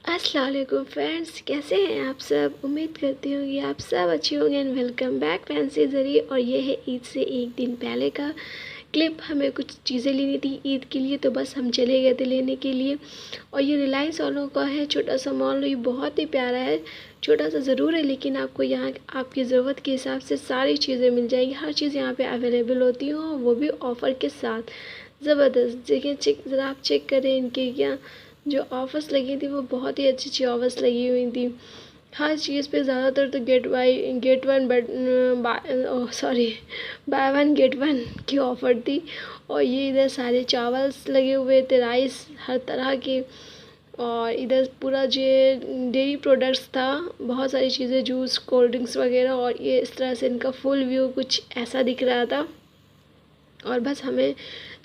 अस्सलाम वालेकुम फ्रेंड्स, कैसे हैं आप सब। उम्मीद करती हूँ कि आप सब अच्छे होंगे एंड वेलकम बैक फैंसी ज़रिए। और ये है ईद से एक दिन पहले का क्लिप। हमें कुछ चीज़ें लेनी थी ईद के लिए, तो बस हम चले गए थे लेने के लिए। और ये रिलायंस वालों का है छोटा सा मॉल। ये बहुत ही प्यारा है, छोटा सा ज़रूर है, लेकिन आपको यहाँ आपकी ज़रूरत के हिसाब से सारी चीज़ें मिल जाएगी। हर चीज़ यहाँ पे अवेलेबल होती है, और वो भी ऑफ़र के साथ। ज़बरदस्त जगह ज़रा आप चेक करें इनके क्या जो ऑफ़र्स लगी थी, वो बहुत ही अच्छी अच्छी ऑफ़र्स लगी हुई थी हर चीज़ पे। ज़्यादातर तो get one by one get one की ऑफ़र थी। और ये इधर सारे चावल्स लगे हुए थे, राइस हर तरह के। और इधर पूरा जो डेयरी प्रोडक्ट्स था, बहुत सारी चीज़ें, जूस, कोल्ड ड्रिंक्स वगैरह। और ये इस तरह से इनका फुल व्यू कुछ ऐसा दिख रहा था। और बस हमें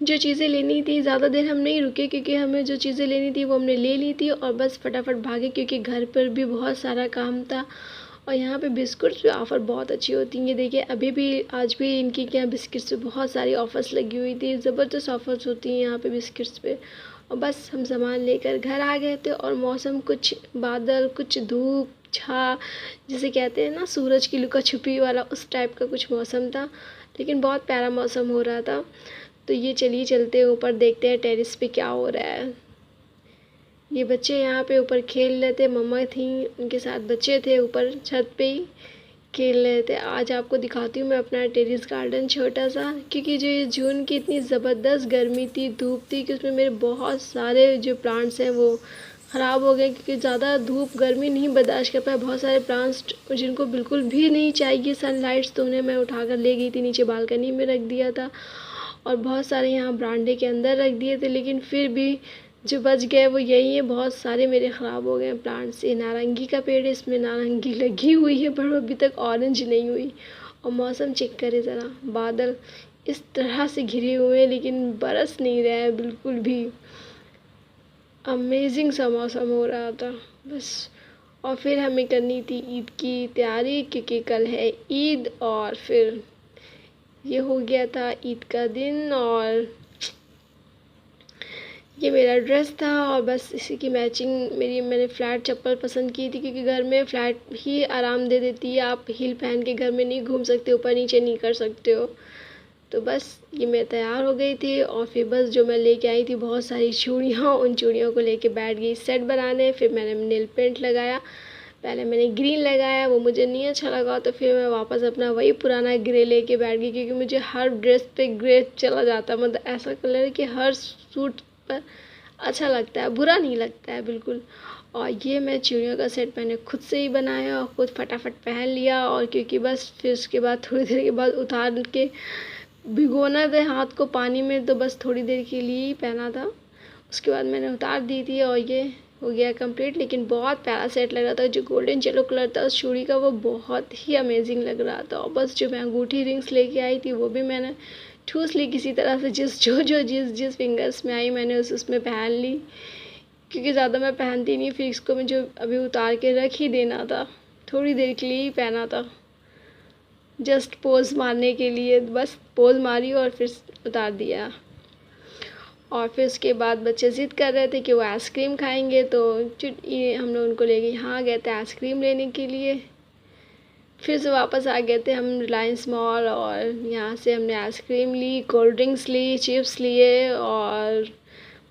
जो चीज़ें लेनी थी, ज़्यादा देर हम नहीं रुके, क्योंकि हमें जो चीज़ें लेनी थी वो हमने ले ली थी। और बस फटाफट भागे, क्योंकि घर पर भी बहुत सारा काम था। और यहाँ पे बिस्कुट्स पे ऑफ़र बहुत अच्छी होती हैं। ये देखिए, अभी भी आज भी इनकी क्या बिस्किट्स पे बहुत सारी ऑफ़र्स लगी हुई थी। ज़बरदस्त ऑफ़र्स होती हैं यहाँ पे बिस्किट्स पे। और बस हम सामान लेकर घर आ गए थे। और मौसम कुछ बादल, कुछ धूप छा, जिसे कहते हैं ना सूरज की लुका छुपी वाला, उस टाइप का कुछ मौसम था। लेकिन बहुत प्यारा मौसम हो रहा था। तो ये चलिए चलते हैं ऊपर, देखते हैं टेरेस पे क्या हो रहा है। ये बच्चे यहाँ पे ऊपर खेल रहे थे, मम्मा थी उनके साथ, बच्चे थे ऊपर छत पे ही खेल रहे थे। आज आपको दिखाती हूँ मैं अपना टेरेस गार्डन छोटा सा, क्योंकि जो ये जून की इतनी ज़बरदस्त गर्मी थी, धूप थी, कि उसमें मेरे बहुत सारे जो प्लांट्स हैं वो ख़राब हो गए, क्योंकि ज़्यादा धूप गर्मी नहीं बर्दाश्त कर पाए। बहुत सारे प्लांट्स जिनको बिल्कुल भी नहीं चाहिए सनलाइट्स, तो उन्हें मैं उठाकर ले गई थी, नीचे बालकनी में रख दिया था। और बहुत सारे यहाँ बरामदे के अंदर रख दिए थे, लेकिन फिर भी जो बच गए वो यही है। बहुत सारे मेरे ख़राब हो गए हैं प्लांट्स। ये नारंगी का पेड़ है, इसमें नारंगी लगी हुई है, पर वो अभी तक ऑरेंज नहीं हुई। और मौसम चेक करें ज़रा, बादल इस तरह से घिरे हुए हैं, लेकिन बरस नहीं रहा है बिल्कुल भी। अमेजिंग सा मौसम हो रहा था बस। और फिर हमें करनी थी ईद की तैयारी, क्योंकि कल है ईद। और फिर ये हो गया था ईद का दिन। और ये मेरा ड्रेस था, और बस इसी की मैचिंग मैंने फ्लैट चप्पल पसंद की थी, क्योंकि घर में फ्लैट ही आराम दे देती है। आप हील पहन के घर में नहीं घूम सकते, ऊपर नीचे नहीं कर सकते हो। तो बस ये मैं तैयार हो गई थी। और फिर बस जो मैं लेके आई थी बहुत सारी चूड़ियाँ, उन चूड़ियों को लेके बैठ गई सेट बनाने। फिर मैंने नेल पेंट लगाया, पहले मैंने ग्रीन लगाया, वो मुझे नहीं अच्छा लगा, तो फिर मैं वापस अपना वही पुराना ग्रे लेके बैठ गई, क्योंकि मुझे हर ड्रेस पे ग्रे चला जाता। मतलब ऐसा कलर है कि हर सूट पर अच्छा लगता है, बुरा नहीं लगता है बिल्कुल। और ये मैं चूड़ियों का सेट मैंने खुद से ही बनाया और खुद फटाफट पहन लिया। और क्योंकि बस फिर उसके बाद थोड़ी देर के बाद उतार के भिगोना था हाथ को पानी में, तो बस थोड़ी देर के लिए ही पहना था। उसके बाद मैंने उतार दी थी, और ये हो गया कंप्लीट। लेकिन बहुत प्यारा सेट लग रहा था, जो गोल्डन येलो कलर था उस चूड़ी का, वो बहुत ही अमेजिंग लग रहा था। और बस जो मैं अंगूठी रिंग्स लेके आई थी, वो भी मैंने ठूस ली किसी तरह से, जिस फिंगर्स में आई मैंने उसमें पहन ली, क्योंकि ज़्यादा मैं पहनती नहीं। फिर इसको मुझे अभी उतार के रख ही देना था, थोड़ी देर के लिए ही पहना था, जस्ट पोज मारने के लिए। बस पोज मारी और फिर उतार दिया। और फिर उसके बाद बच्चे ज़िद कर रहे थे कि वो आइसक्रीम खाएंगे, तो हम लोग उनको ले गए, यहाँ गए थे आइसक्रीम लेने के लिए। फिर से वापस आ गए थे हम रिलायंस मॉल, और यहाँ से हमने आइसक्रीम ली, कोल्ड ड्रिंक्स ली, चिप्स लिए, और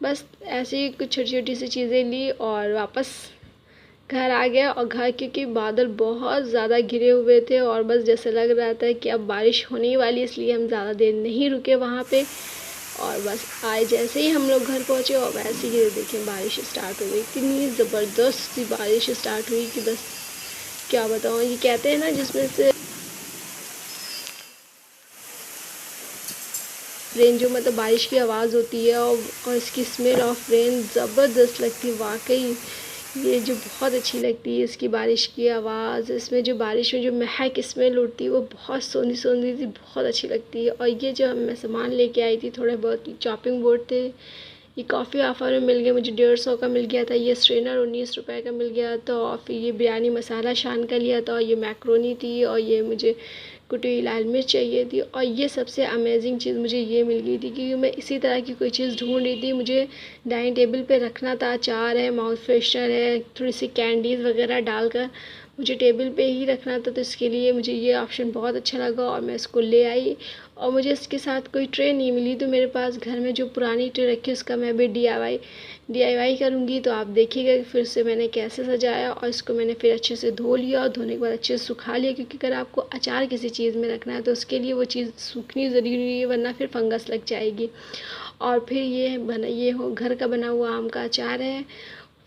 बस ऐसे ही कुछ छोटी छोटी सी चीज़ें ली, और वापस घर आ गया। और घर क्योंकि बादल बहुत ज़्यादा घिरे हुए थे, और बस जैसे लग रहा था कि अब बारिश होने वाली, इसलिए हम ज़्यादा देर नहीं रुके वहाँ पे। और बस आए जैसे ही हम लोग घर पहुँचे, और वैसे ही देखें बारिश स्टार्ट हो गई। इतनी ज़बरदस्त सी बारिश स्टार्ट हुई कि बस क्या बताऊँ। ये कहते हैं ना, जिसमें से रेन, जो मतलब बारिश की आवाज़ होती है, और इसकी स्मेल ऑफ रेन ज़बरदस्त लगती है वाकई। ये जो बहुत अच्छी लगती है इसकी बारिश की आवाज़, इसमें जो बारिश में जो महक स्मेल उठती है, वो बहुत सोंधी सोंधी सी बहुत अच्छी लगती है। और ये जो मैं सामान लेके आई थी, थोड़े बहुत चॉपिंग बोर्ड थे, ये काफ़ी ऑफ़र में मिल गया मुझे, 150 का मिल गया था। ये स्ट्रेनर 19 रुपए का मिल गया था। और फिर ये बिरयानी मसाला शान का लिया था, और ये मैक्रोनी थी, और ये मुझे कुटी हुई लाल मिर्च चाहिए थी, और ये सबसे अमेजिंग चीज़ मुझे ये मिल गई थी, क्योंकि मैं इसी तरह की कोई चीज़ ढूंढ रही थी। मुझे डाइनिंग टेबल पे रखना था, अचार है, माउथ फ्रेशनर है, थोड़ी सी कैंडीज़ वगैरह डालकर मुझे टेबल पे ही रखना था। तो इसके लिए मुझे ये ऑप्शन बहुत अच्छा लगा और मैं इसको ले आई। और मुझे इसके साथ कोई ट्रे नहीं मिली, तो मेरे पास घर में जो पुरानी ट्रे रखी है उसका मैं अभी DIY करूँगी। तो आप देखिएगा कि फिर से मैंने कैसे सजाया, और इसको मैंने फिर अच्छे से धो लिया और धोने के बाद अच्छे से सुखा लिया, क्योंकि अगर आपको अचार किसी चीज़ में रखना है तो उसके लिए वो चीज़ सूखनी ज़रूरी है, वरना फिर फंगस लग जाएगी। और फिर ये हो घर का बना हुआ आम का अचार है।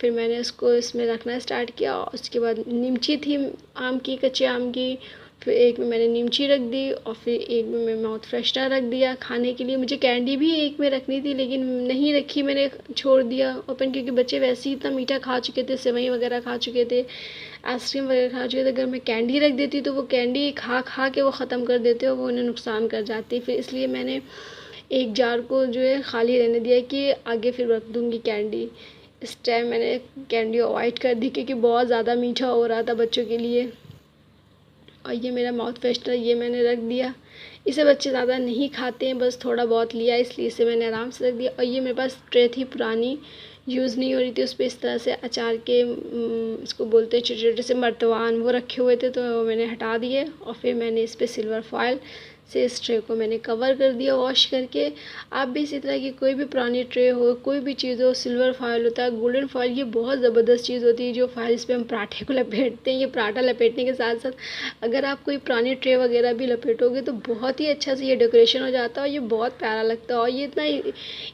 फिर मैंने उसको इसमें रखना स्टार्ट किया, और उसके बाद नीमची थी आम की, कच्चे आम की। फिर एक में मैंने नीमची रख दी, और फिर एक में मैं माउथ फ्रेशनर रख दिया खाने के लिए। मुझे कैंडी भी एक में रखनी थी, लेकिन नहीं रखी, मैंने छोड़ दिया ओपन, क्योंकि बच्चे वैसे ही इतना मीठा खा चुके थे, सेवई वगैरह खा चुके थे, आइसक्रीम वगैरह खा चुके थे। अगर मैं कैंडी रख देती तो वो कैंडी खा खा के वो ख़त्म कर देते और वो उन्हें नुकसान कर जाती। फिर इसलिए मैंने एक जार को जो है खाली रहने दिया कि आगे फिर रख दूँगी कैंडी। इस टाइम मैंने कैंडी अवॉइड कर दी, क्योंकि बहुत ज़्यादा मीठा हो रहा था बच्चों के लिए। और ये मेरा माउथ फ्रेशनर ये मैंने रख दिया। इसे बच्चे ज़्यादा नहीं खाते हैं, बस थोड़ा बहुत लिया, इसलिए इसे मैंने आराम से रख दिया। और ये मेरे पास ट्रे थी पुरानी, यूज़ नहीं हो रही थी, उस पर इस तरह से अचार के इसको बोलते हैं छोटे छोटे से मर्तवान, वो रखे हुए थे, तो मैंने हटा दिए। और फिर मैंने इस पर सिल्वर फॉयल से इस ट्रे को मैंने कवर कर दिया वॉश करके। आप भी इसी तरह की कोई भी पुरानी ट्रे हो, कोई भी चीज़ हो, सिल्वर फॉयल होता है, गोल्डन फॉयल, ये बहुत ज़बरदस्त चीज़ होती है, जो फॉयल इस पर हम पराठे को लपेटते हैं। ये पराठा लपेटने के साथ साथ अगर आप कोई पुरानी ट्रे वगैरह भी लपेटोगे तो बहुत ही अच्छा से ये डेकोरेशन हो जाता है, और ये बहुत प्यारा लगता है। और ये इतना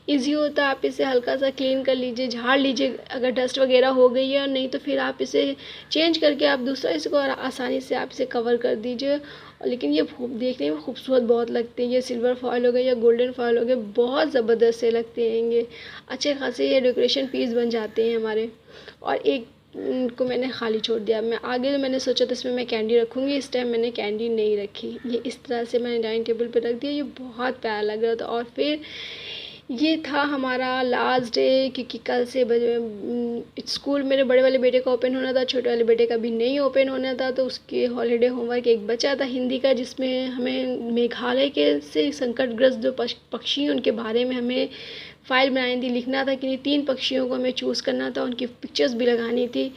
ईजी होता है, आप इसे हल्का सा क्लीन कर लीजिए, झाड़ लीजिए अगर डस्ट वगैरह हो गई है, और नहीं तो फिर आप इसे चेंज करके आप दूसरा इसको आसानी से आप इसे कवर कर दीजिए। लेकिन ये देखने में खूबसूरत बहुत लगते हैं। ये सिल्वर फॉयल हो गया या गोल्डन फॉयल हो गया, बहुत ज़बरदस्त से लगते हैं ये, अच्छे खासे ये डेकोरेशन पीस बन जाते हैं हमारे। और एक को मैंने खाली छोड़ दिया। मैं आगे मैंने सोचा था इसमें मैं कैंडी रखूँगी, इस टाइम मैंने कैंडी नहीं रखी। ये इस तरह से मैंने डाइनिंग टेबल पे रख दिया, ये बहुत प्यारा लग रहा था। और फिर ये था हमारा लास्ट डे, क्योंकि कल से स्कूल मेरे बड़े वाले बेटे का ओपन होना था, छोटे वाले बेटे का भी नहीं ओपन होना था। तो उसके हॉलीडे होमवर्क एक बचा था हिंदी का, जिसमें हमें मेघालय के से संकटग्रस्त जो पक्षी हैं उनके बारे में हमें फ़ाइल बनानी थी, लिखना था कि 3 पक्षियों को हमें चूज़ करना था, उनकी पिक्चर्स भी लगानी थी।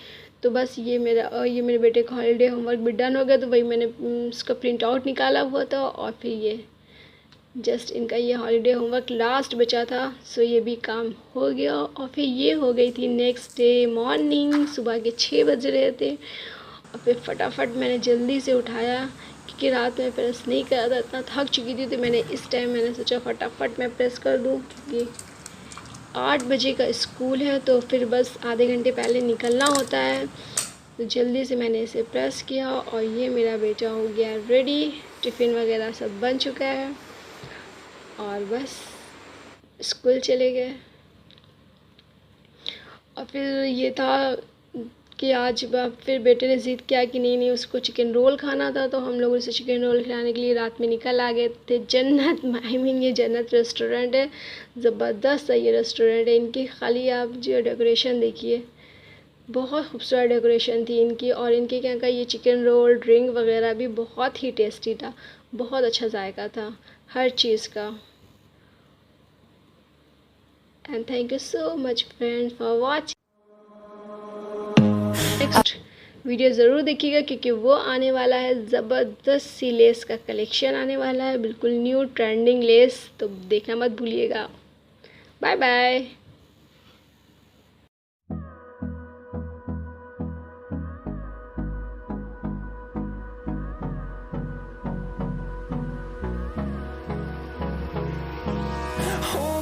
तो बस ये मेरे बेटे का हॉलीडे होमवर्क भी डन हो गया, तो वही मैंने उसका प्रिंट आउट निकाला हुआ था। और फिर ये जस्ट इनका ये हॉलीडे होमवर्क लास्ट बचा था, सो ये भी काम हो गया। और फिर ये हो गई थी नेक्स्ट डे मॉर्निंग, सुबह के 6 बज रहे थे। और फिर फटाफट मैंने जल्दी से उठाया, क्योंकि रात में प्रेस नहीं करा था, इतना थक चुकी थी। तो मैंने सोचा फटाफट मैं प्रेस कर दूँ, क्योंकि 8 बजे का स्कूल है, तो फिर बस आधे घंटे पहले निकलना होता है। तो जल्दी से मैंने इसे प्रेस किया, और ये मेरा बेटा हो गया रेडी, टिफ़िन वगैरह सब बन चुका है, और बस स्कूल चले गए। और फिर ये था कि आज फिर बेटे ने ज़िद किया कि नहीं उसको चिकन रोल खाना था, तो हम लोग उसे चिकन रोल खिलाने के लिए रात में निकल आ गए थे। ये जन्नत रेस्टोरेंट है, ज़बरदस्त है ये रेस्टोरेंट है। इनकी खाली आप जो डेकोरेशन देखिए, बहुत खूबसूरत डेकोरेशन थी इनकी। और इनके क्या का ये चिकन रोल, ड्रिंक वगैरह भी बहुत ही टेस्टी था, बहुत अच्छा जायका था हर चीज़ का। And thank you so much friends for watching. Next video ज़रूर देखिएगा, क्योंकि वो आने वाला है, ज़बरदस्त सी लेस का कलेक्शन आने वाला है, बिल्कुल न्यू ट्रेंडिंग लेस, तो देखना मत भूलिएगा। Bye bye. Hold